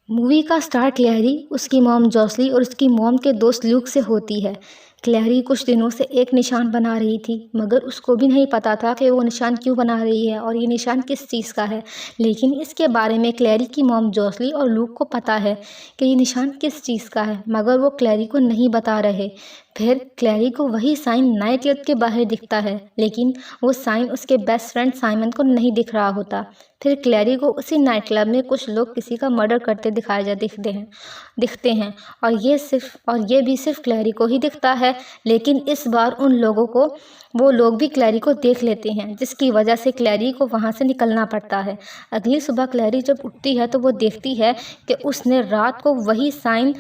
Movie का start क्लैरी, उसकी mom जॉसली और उसकी मॉम के दोस्त ल्यूक से होती है। क्लैरी कुछ दिनों से एक निशान बना रही थी, मगर उसको भी नहीं पता था कि वो निशान क्यों बना रही है और ये निशान किस चीज़ का है। लेकिन इसके बारे में क्लैरी की मॉम जॉसली और ल्यूक को पता है कि ये निशान किस चीज़ का है, मगर वो क्लैरी को नहीं बता रहे। फिर क्लैरी को वही साइन नाइट क्लब के बाहर दिखता है, लेकिन वो साइन उसके बेस्ट फ्रेंड साइमन को नहीं दिख रहा होता। फिर क्लैरी को उसी नाइट क्लब में कुछ लोग किसी का मर्डर करते दिखते हैं और ये भी सिर्फ क्लैरी को ही दिखता है। लेकिन इस बार उन लोगों को वो लोग भी क्लैरी को देख लेते हैं, जिसकी वजह से क्लैरी को वहाँ से निकलना पड़ता है। अगली सुबह क्लैरी जब उठती है तो वो देखती है कि उसने रात को वही साइन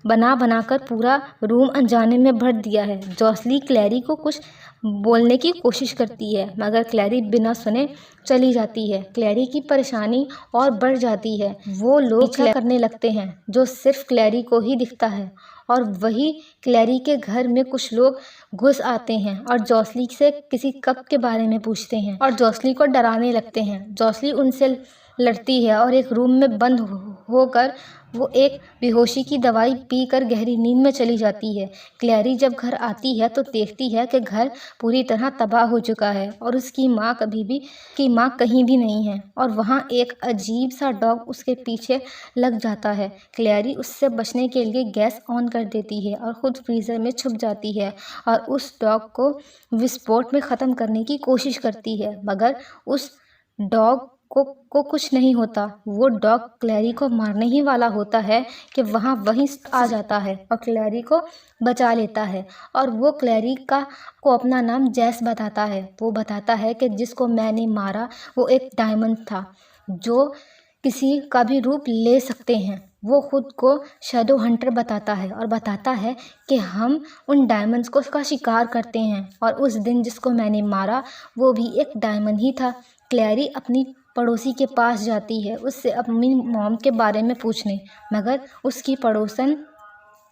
बना कर पूरा रूम अनजाने में भर दिया है। जॉसली क्लैरी को कुछ बोलने की कोशिश करती है, मगर क्लैरी बिना सुने चली जाती है। क्लैरी की परेशानी और बढ़ जाती है। वो लोग पीछा करने लगते हैं जो सिर्फ क्लैरी को ही दिखता है, और वही क्लैरी के घर में कुछ लोग घुस आते हैं और जॉसली से किसी कप के बारे में पूछते हैं और जॉसली को डराने लगते हैं। जॉसली उनसे लड़ती है और एक रूम में बंद होकर वो एक बेहोशी की दवाई पीकर गहरी नींद में चली जाती है। क्लैरी जब घर आती है तो देखती है कि घर पूरी तरह तबाह हो चुका है और उसकी माँ कहीं भी नहीं है, और वहाँ एक अजीब सा डॉग उसके पीछे लग जाता है। क्लैरी उससे बचने के लिए गैस ऑन कर देती है और ख़ुद फ्रीज़र में छुप जाती है और उस डॉग को विस्फोट में ख़त्म करने की कोशिश करती है, मगर उस डॉग को कुछ नहीं होता। वो डॉग क्लैरी को मारने ही वाला होता है कि वहीं आ जाता है और क्लैरी को बचा लेता है, और वो क्लैरी को अपना नाम जैस बताता है। वो बताता है कि जिसको मैंने मारा वो एक डायमंड था जो किसी का भी रूप ले सकते हैं। वो खुद को शैडो हंटर बताता है और बताता है कि हम उन डायमंड्स का शिकार करते हैं, और उस दिन जिसको मैंने मारा वो भी एक डायमंड ही था। क्लैरी अपनी पड़ोसी के पास जाती है उससे अपनी मॉम के बारे में पूछने, मगर उसकी पड़ोसन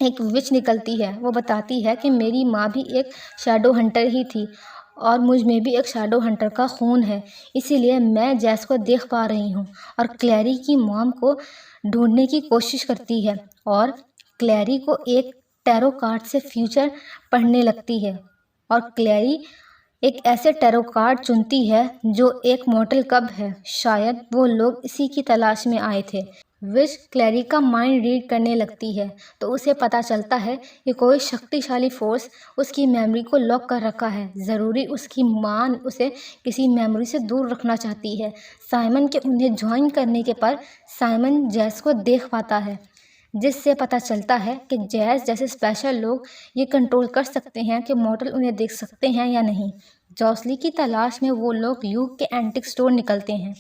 एक विच निकलती है। वो बताती है कि मेरी माँ भी एक शैडो हंटर ही थी और मुझ में भी एक शैडो हंटर का खून है, इसीलिए मैं जैस को देख पा रही हूँ। और क्लैरी की मॉम को ढूंढने की कोशिश करती है और क्लैरी को एक टैरो कार्ड से फ्यूचर पढ़ने लगती है, और क्लैरी एक ऐसे टैरो कार्ड चुनती है जो एक मॉर्टल कब है। शायद वो लोग इसी की तलाश में आए थे। विश क्लैरी का माइंड रीड करने लगती है तो उसे पता चलता है कि कोई शक्तिशाली फोर्स उसकी मेमोरी को लॉक कर रखा है। ज़रूरी उसकी माँ उसे किसी मेमोरी से दूर रखना चाहती है। साइमन के उन्हें ज्वाइन करने के पर साइमन जैस को देख पाता है, जिससे पता चलता है कि जैस जैसे स्पेशल लोग ये कंट्रोल कर सकते हैं कि मॉर्टल उन्हें देख सकते हैं या नहीं। जॉसली की तलाश में वो लोग ल्यूक के एंटिक स्टोर निकलते हैं,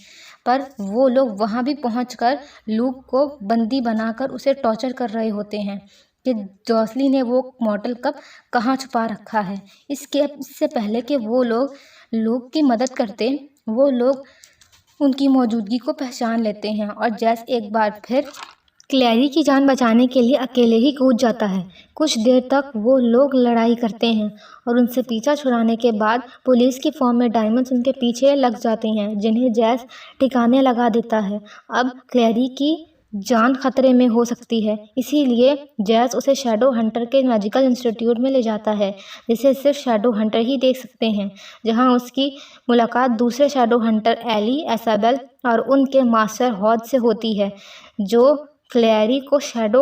पर वो लोग वहाँ भी पहुंचकर ल्यूक को बंदी बनाकर उसे टॉर्चर कर रहे होते हैं कि जॉसली ने वो मॉर्टल कब कहाँ छुपा रखा है। इससे पहले कि वो लोग ल्यूक की मदद करते, वो लोग उनकी मौजूदगी को पहचान लेते हैं और जैस एक बार फिर क्लैरी की जान बचाने के लिए अकेले ही कूद जाता है। कुछ देर तक वो लोग लड़ाई करते हैं और उनसे पीछा छुड़ाने के बाद पुलिस की फॉर्म में डायमंड्स उनके पीछे लग जाते हैं, जिन्हें जैस ठिकाने लगा देता है। अब क्लैरी की जान खतरे में हो सकती है, इसीलिए जैस उसे शैडो हंटर के मैजिकल इंस्टीट्यूट में ले जाता है, जिसे सिर्फ शैडो हंटर ही देख सकते हैं, जहां उसकी मुलाकात दूसरे शैडो हंटर एली, एसाबेल और उनके मास्टर हॉज से होती है, जो क्लैरी को शैडो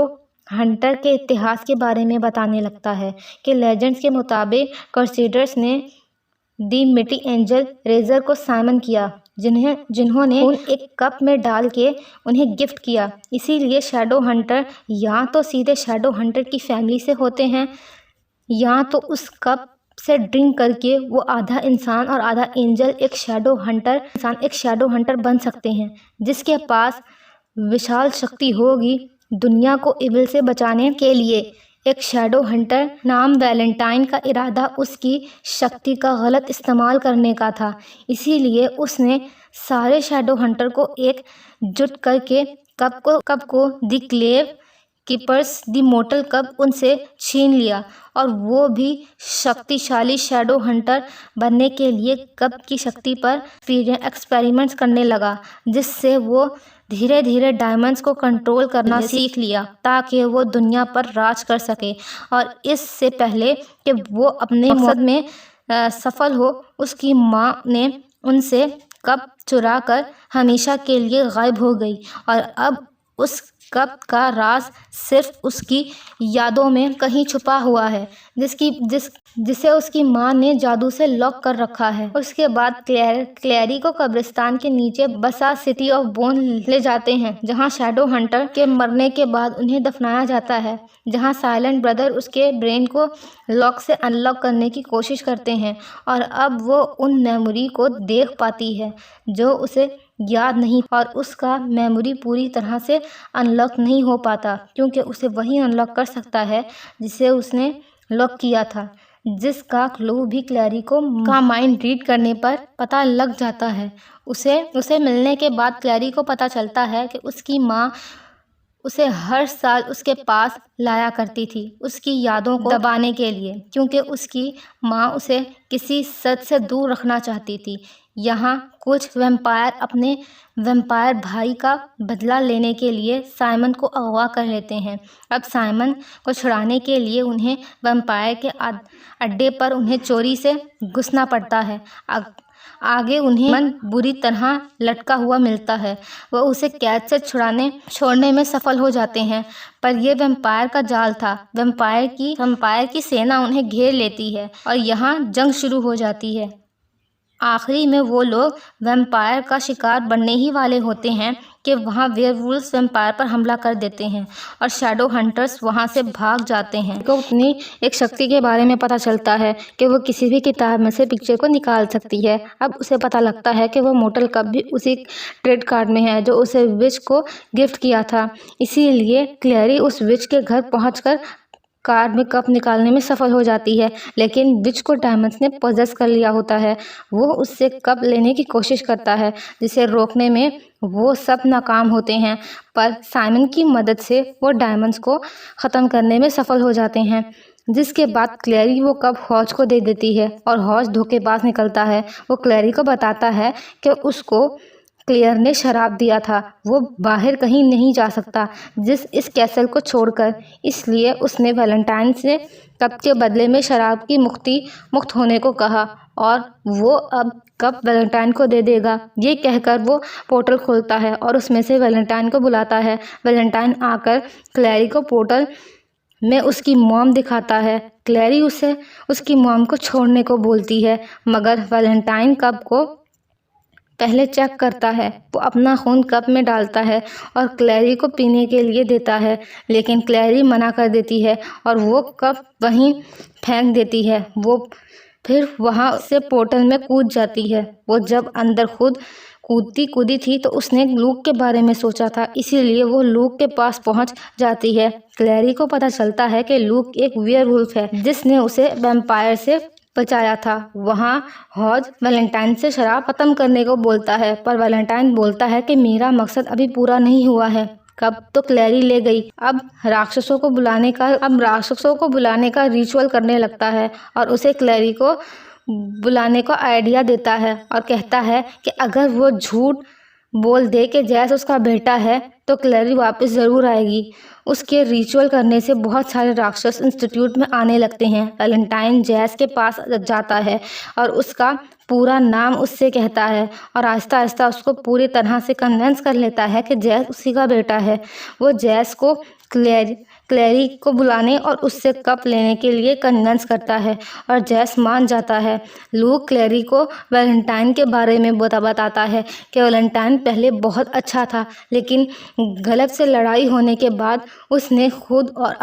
हंटर के इतिहास के बारे में बताने लगता है कि लेजेंड्स के मुताबिक कर्सेडर्स ने दी मिटी एंजल रेजर को साइमन किया, जिन्होंने एक कप में डाल के उन्हें गिफ्ट किया। इसीलिए शैडो हंटर या तो सीधे शैडो हंटर की फैमिली से होते हैं, या तो उस कप से ड्रिंक करके वो आधा इंसान और आधा एंजल एक शैडो हंटर बन सकते हैं, जिसके पास विशाल शक्ति होगी। दुनिया को इविल से बचाने के लिए एक शैडो हंटर नाम वैलेंटाइन का इरादा उसकी शक्ति का गलत इस्तेमाल करने का था, इसीलिए उसने सारे शैडो हंटर को एक जुट करके कप को the Clave keepers the mortal cup उनसे छीन लिया और वो भी शक्तिशाली शैडो हंटर बनने के लिए कप की शक्ति पर एक्सपेरिमेंट्स करने लगा, जिससे वो धीरे धीरे डायमंड्स को कंट्रोल करना सीख लिया ताकि वो दुनिया पर राज कर सके। और इससे पहले कि वो अपने मकसद में सफल हो, उसकी माँ ने उनसे कप चुरा कर हमेशा के लिए गायब हो गई और अब उस कप का राज सिर्फ उसकी यादों में कहीं छुपा हुआ है, जिसे उसकी माँ ने जादू से लॉक कर रखा है। उसके बाद क्लैरी को कब्रिस्तान के नीचे बसा सिटी ऑफ बोन ले जाते हैं, जहाँ शैडो हंटर के मरने के बाद उन्हें दफनाया जाता है, जहाँ साइलेंट ब्रदर उसके ब्रेन को लॉक से अनलॉक करने की कोशिश करते हैं और अब वो उन मेमोरी को देख पाती है जो उसे याद नहीं, और उसका मेमोरी पूरी तरह से अनलॉक नहीं हो पाता क्योंकि उसे वही अनलॉक कर सकता है जिसे उसने लॉक किया था, जिसका क्लू भी क्लैरी को का माइंड रीड करने पर पता लग जाता है। उसे मिलने के बाद क्लैरी को पता चलता है कि उसकी माँ उसे हर साल उसके पास लाया करती थी उसकी यादों को दबाने के लिए, क्योंकि उसकी माँ उसे किसी सच से दूर रखना चाहती थी। यहाँ कुछ वैम्पायर अपने वैम्पायर भाई का बदला लेने के लिए साइमन को अगवा कर लेते हैं। अब साइमन को छुड़ाने के लिए उन्हें वैम्पायर के अड्डे पर उन्हें चोरी से घुसना पड़ता है। आगे उन्हें मन बुरी तरह लटका हुआ मिलता है। वह उसे कैद से छोड़ने में सफल हो जाते हैं, पर यह वैम्पायर का जाल था। वैम्पायर की सेना उन्हें घेर लेती है और यहाँ जंग शुरू हो जाती है। आखिरी में वो लोग वैम्पायर का शिकार बनने ही वाले होते हैं कि वहाँ वेयरवुल्व्स वैम्पायर पर हमला कर देते हैं और शैडो हंटर्स वहाँ से भाग जाते हैं। को अपनी एक शक्ति के बारे में पता चलता है कि वो किसी भी किताब में से पिक्चर को निकाल सकती है। अब उसे पता लगता है कि वो मोर्टल कप भी उसी ट्रेड कार्ड में है जो उसे विच को गिफ्ट किया था। इसीलिए क्लैरी उस विच के घर पहुँचकर कार्ड में कप निकालने में सफल हो जाती है, लेकिन विच को डायमंड्स ने पोजेस कर लिया होता है। वो उससे कप लेने की कोशिश करता है, जिसे रोकने में वो सब नाकाम होते हैं, पर साइमन की मदद से वो डायमंड्स को ख़त्म करने में सफल हो जाते हैं। जिसके बाद क्लैरी वो कप हॉज को दे देती है और हॉज धोखेबाज निकलता है। वो क्लैरी को बताता है कि उसको क्लेयर ने शराब दिया था, वो बाहर कहीं नहीं जा सकता इस कैसल को छोड़कर, इसलिए उसने वैलेंटाइन से कप के बदले में शराब की मुक्त होने को कहा और वो अब कप वैलेंटाइन को दे देगा। ये कहकर वो पोर्टल खोलता है और उसमें से वैलेंटाइन को बुलाता है। वैलेंटाइन आकर क्लैरी को पोर्टल में उसकी मॉम दिखाता है। क्लैरी उसे उसकी मॉम को छोड़ने को बोलती है, मगर वैलेंटाइन कप को पहले चेक करता है। वो अपना खून कप में डालता है और क्लैरी को पीने के लिए देता है, लेकिन क्लैरी मना कर देती है और वो कप वहीं फेंक देती है। वो फिर वहाँ से पोर्टल में कूद जाती है। वो जब अंदर खुद कूदी थी तो उसने लूक के बारे में सोचा था, इसीलिए वो लूक के पास पहुँच जाती है। क्लैरी को पता चलता है कि लूक एक वेयरवुल्फ है जिसने उसे वैम्पायर से बचाया था। वहाँ हॉज वैलेंटाइन से शराब खत्म करने को बोलता है, पर वैलेंटाइन बोलता है कि मेरा मकसद अभी पूरा नहीं हुआ है। कब तो क्लैरी ले गई। अब राक्षसों को बुलाने का रिचुअल करने लगता है और उसे क्लैरी को बुलाने का आइडिया देता है और कहता है कि अगर वो झूठ बोल दे कि जैस उसका बेटा है तो क्लैरी वापस ज़रूर आएगी। उसके रिचुअल करने से बहुत सारे राक्षस इंस्टीट्यूट में आने लगते हैं। वैलेंटाइन जैस के पास जाता है और उसका पूरा नाम उससे कहता है और आहिस्ता आहिस्ता उसको पूरी तरह से कन्विंस कर लेता है कि जैस उसी का बेटा है। वो जैस को क्लैरी को बुलाने और उससे कप लेने के लिए कन्विंस करता है और जैस मान जाता है। लूक क्लैरी को वैलेंटाइन के बारे में बताता है कि वैलेंटाइन पहले बहुत अच्छा था, लेकिन गलत से लड़ाई होने के बाद उसने खुद और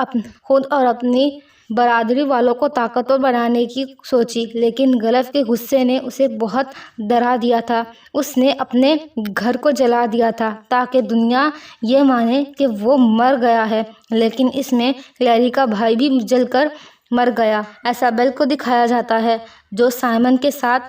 अपनी बरादरी वालों को ताकतवर बनाने की सोची, लेकिन गलत के गुस्से ने उसे बहुत डरा दिया था। उसने अपने घर को जला दिया था ताकि दुनिया ये माने कि वो मर गया है, लेकिन इसमें क्लैरी का भाई भी जलकर मर गया। इसाबेल को दिखाया जाता है जो साइमन के साथ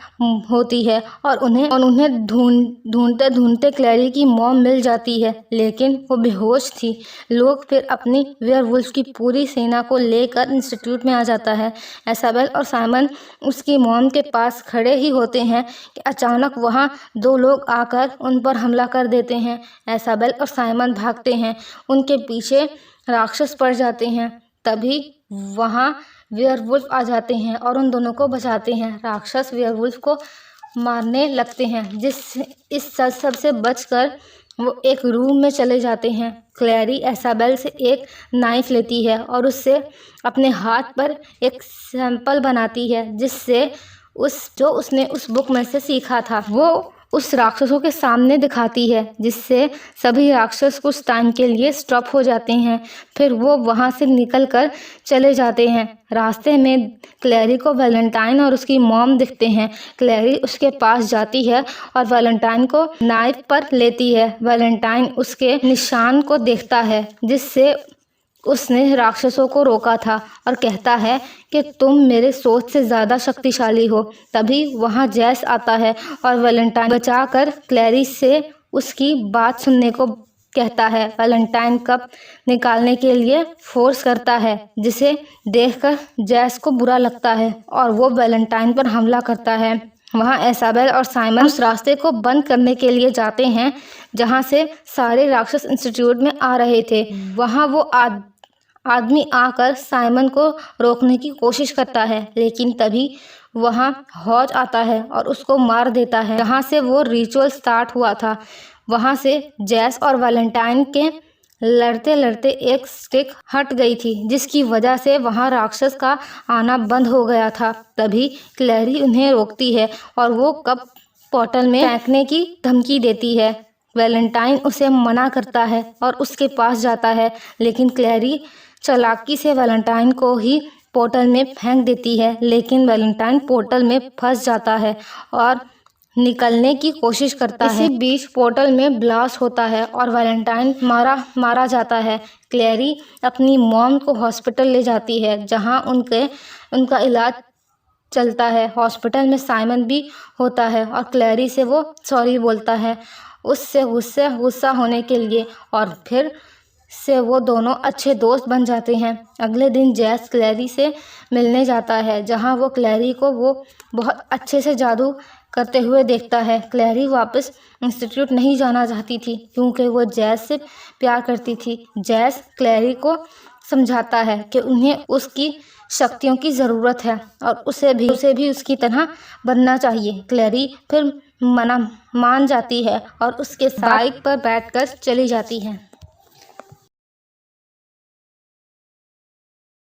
होती है और उन्हें ढूंढते ढूंढते क्लैरी की मॉम मिल जाती है, लेकिन वो बेहोश थी। लोग फिर अपनी वेयरवुल्फ की पूरी सेना को लेकर इंस्टीट्यूट में आ जाता है। इसाबेल और साइमन उसकी मॉम के पास खड़े ही होते हैं कि अचानक वहाँ 2 लोग आकर उन पर हमला कर देते हैं। इसाबेल और साइमन भागते हैं, उनके पीछे राक्षस पड़ जाते हैं। तभी वहाँ वेयरवुल्फ आ जाते हैं और उन दोनों को बचाते हैं। राक्षस वेयरवुल्फ को मारने लगते हैं, इस सब से बचकर वो एक रूम में चले जाते हैं। क्लैरी इसाबेल से एक नाइफ लेती है और उससे अपने हाथ पर एक सैंपल बनाती है, जिससे उसने उस बुक में से सीखा था वो उस राक्षसों के सामने दिखाती है, जिससे सभी राक्षस कुछ टाइम के लिए स्टॉप हो जाते हैं। फिर वो वहाँ से निकलकर चले जाते हैं। रास्ते में क्लैरी को वैलेंटाइन और उसकी मॉम दिखते हैं। क्लैरी उसके पास जाती है और वैलेंटाइन को नाइफ पर लेती है। वैलेंटाइन उसके निशान को देखता है, जिससे उसने राक्षसों को रोका था, और कहता है कि तुम मेरे सोच से ज़्यादा शक्तिशाली हो। तभी वहाँ जैस आता है और वैलेंटाइन बचाकर क्लैरी से उसकी बात सुनने को कहता है। वैलेंटाइन कप निकालने के लिए फोर्स करता है, जिसे देखकर जैस को बुरा लगता है और वो वैलेंटाइन पर हमला करता है। वहाँ इसाबेल और साइमन उस रास्ते को बंद करने के लिए जाते हैं जहाँ से सारे राक्षस इंस्टीट्यूट में आ रहे थे। वहाँ वो आदमी आकर साइमन को रोकने की कोशिश करता है, लेकिन तभी वहाँ हॉज आता है और उसको मार देता है। जहाँ से वो रिचुअल स्टार्ट हुआ था, वहाँ से जैस और वैलेंटाइन के लड़ते लड़ते एक स्टिक हट गई थी, जिसकी वजह से वहाँ राक्षस का आना बंद हो गया था। तभी क्लैरी उन्हें रोकती है और वो कप पोर्टल में फेंकने की धमकी देती है। वैलेंटाइन उसे मना करता है और उसके पास जाता है, लेकिन क्लैरी चालाकी से वैलेंटाइन को ही पोर्टल में फेंक देती है, लेकिन वैलेंटाइन पोर्टल में फंस जाता है और निकलने की कोशिश करता है। इसी बीच पोर्टल में ब्लास्ट होता है और वैलेंटाइन मारा जाता है। क्लैरी अपनी मॉम को हॉस्पिटल ले जाती है, जहां उनका इलाज चलता है। हॉस्पिटल में साइमन भी होता है और क्लैरी से वो सॉरी बोलता है उससे गुस्सा होने के लिए, और फिर से वो दोनों अच्छे दोस्त बन जाते हैं। अगले दिन जैस क्लैरी से मिलने जाता है, जहां वो क्लैरी को वो बहुत अच्छे से जादू करते हुए देखता है। क्लैरी वापस इंस्टीट्यूट नहीं जाना चाहती थी, क्योंकि वो जैस से प्यार करती थी। जैस क्लैरी को समझाता है कि उन्हें उसकी शक्तियों की ज़रूरत है और उसे भी उसकी तरह बनना चाहिए। क्लैरी फिर मान जाती है और उसके बाइक पर बैठकर चली जाती है।